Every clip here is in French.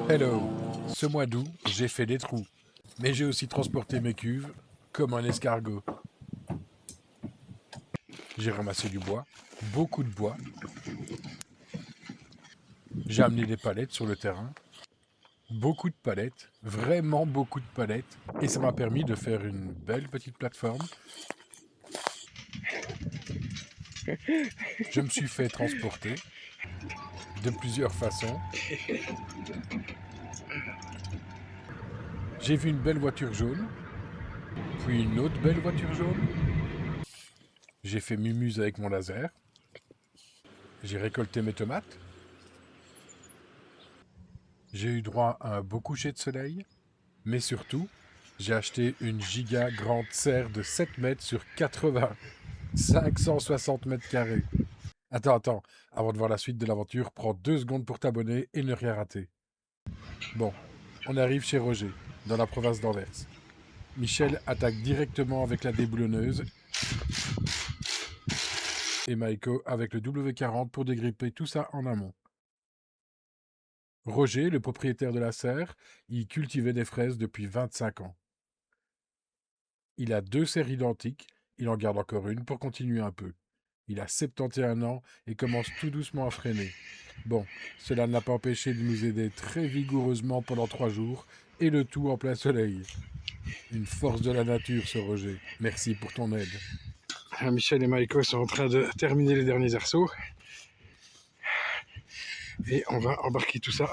Hello. Ce mois d'août, j'ai fait des trous, mais j'ai aussi transporté mes cuves comme un escargot. J'ai ramassé du bois, beaucoup de bois. J'ai amené des palettes sur le terrain, beaucoup de palettes, vraiment beaucoup de palettes, et ça m'a permis de faire une belle petite plateforme. Je me suis fait transporter de plusieurs façons. J'ai vu une belle voiture jaune, puis une autre belle voiture jaune. J'ai fait mumuse avec mon laser. J'ai récolté mes tomates. J'ai eu droit à un beau coucher de soleil. Mais surtout, j'ai acheté une giga grande serre de 7 mètres sur 80, 560 mètres carrés. Attends, avant de voir la suite de l'aventure, prends 2 secondes pour t'abonner et ne rien rater. Bon, on arrive chez Roger, dans la province d'Anvers. Michel attaque directement avec la déboulonneuse et Maiko avec le W40 pour dégripper tout ça en amont. Roger, le propriétaire de la serre, y cultivait des fraises depuis 25 ans. Il a 2 serres identiques, il en garde encore une pour continuer un peu. Il a 71 ans et commence tout doucement à freiner. Bon, cela ne l'a pas empêché de nous aider très vigoureusement pendant 3 jours, et le tout en plein soleil. Une force de la nature, ce Roger. Merci pour ton aide. Michel et Maïko sont en train de terminer les derniers arceaux. Et on va embarquer tout ça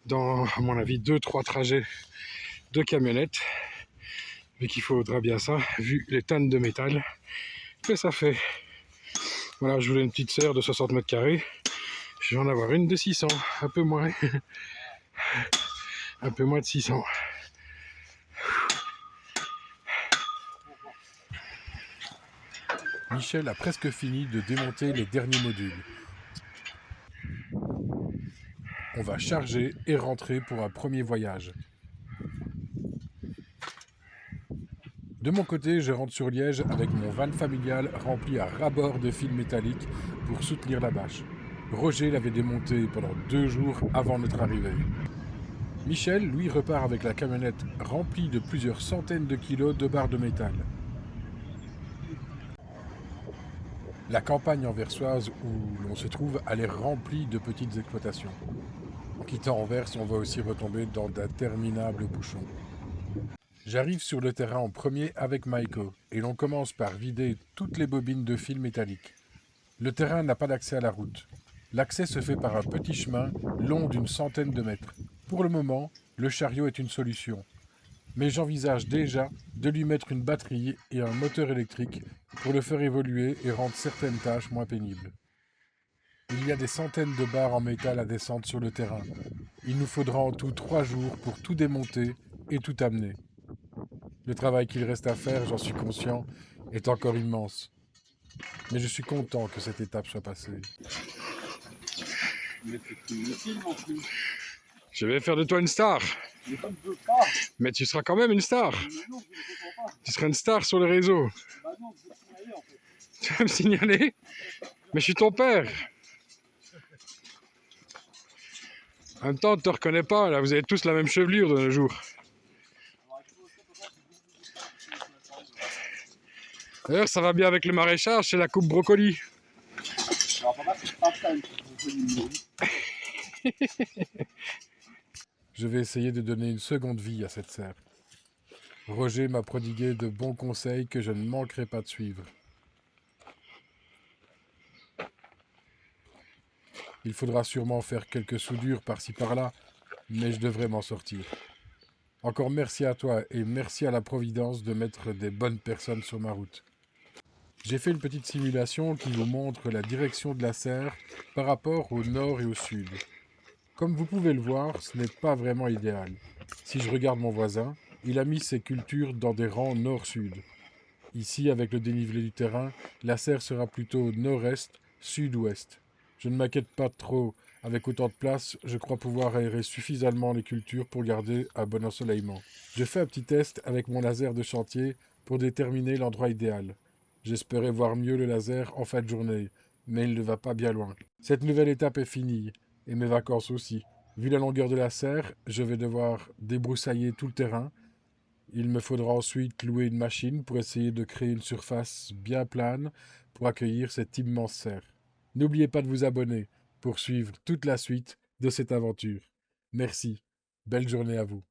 dans, à mon avis, 2-3 trajets de camionnettes. Mais qu'il faudra bien ça, vu les tonnes de métal que ça fait. Voilà, je voulais une petite serre de 60 mètres carrés. Je vais en avoir une de 600, un peu moins. Un peu moins de 600. Michel a presque fini de démonter les derniers modules. On va charger et rentrer pour un premier voyage. De mon côté, je rentre sur Liège avec mon van familial rempli à ras-bord de fils métalliques pour soutenir la bâche. Roger l'avait démonté pendant 2 jours avant notre arrivée. Michel, lui, repart avec la camionnette remplie de plusieurs centaines de kilos de barres de métal. La campagne anversoise où l'on se trouve a l'air remplie de petites exploitations. En quittant Anvers, on va aussi retomber dans d'interminables bouchons. J'arrive sur le terrain en premier avec Maiko, et l'on commence par vider toutes les bobines de fil métallique. Le terrain n'a pas d'accès à la route. L'accès se fait par un petit chemin long d'une centaine de mètres. Pour le moment, le chariot est une solution. Mais j'envisage déjà de lui mettre une batterie et un moteur électrique pour le faire évoluer et rendre certaines tâches moins pénibles. Il y a des centaines de barres en métal à descendre sur le terrain. Il nous faudra en tout 3 jours pour tout démonter et tout amener. Le travail qu'il reste à faire, j'en suis conscient, est encore immense. Mais je suis content que cette étape soit passée. Mais c'est inutile non plus. Je vais faire de toi une star. Mais tu ne veux pas. Mais tu seras quand même une star. Mais non, je ne comprends pas. Tu seras une star sur le réseau. Bah non, je veux te signaler en fait. Tu vas me signaler? Mais je suis ton père. En même temps, on ne te reconnaît pas. Là, vous avez tous la même chevelure de nos jours. D'ailleurs, ça va bien avec le maraîchage, c'est la coupe brocoli. Alors papa, c'est pas ça. Je vais essayer de donner une seconde vie à cette serre. Roger m'a prodigué de bons conseils que je ne manquerai pas de suivre. Il faudra sûrement faire quelques soudures par-ci par-là, mais je devrais m'en sortir. Encore merci à toi et merci à la Providence de mettre des bonnes personnes sur ma route. J'ai fait une petite simulation qui vous montre la direction de la serre par rapport au nord et au sud. Comme vous pouvez le voir, ce n'est pas vraiment idéal. Si je regarde mon voisin, il a mis ses cultures dans des rangs nord-sud. Ici, avec le dénivelé du terrain, la serre sera plutôt nord-est, sud-ouest. Je ne m'inquiète pas trop. Avec autant de place, je crois pouvoir aérer suffisamment les cultures pour garder un bon ensoleillement. Je fais un petit test avec mon laser de chantier pour déterminer l'endroit idéal. J'espérais voir mieux le laser en fin de journée, mais il ne va pas bien loin. Cette nouvelle étape est finie, et mes vacances aussi. Vu la longueur de la serre, je vais devoir débroussailler tout le terrain. Il me faudra ensuite louer une machine pour essayer de créer une surface bien plane pour accueillir cette immense serre. N'oubliez pas de vous abonner pour suivre toute la suite de cette aventure. Merci. Belle journée à vous.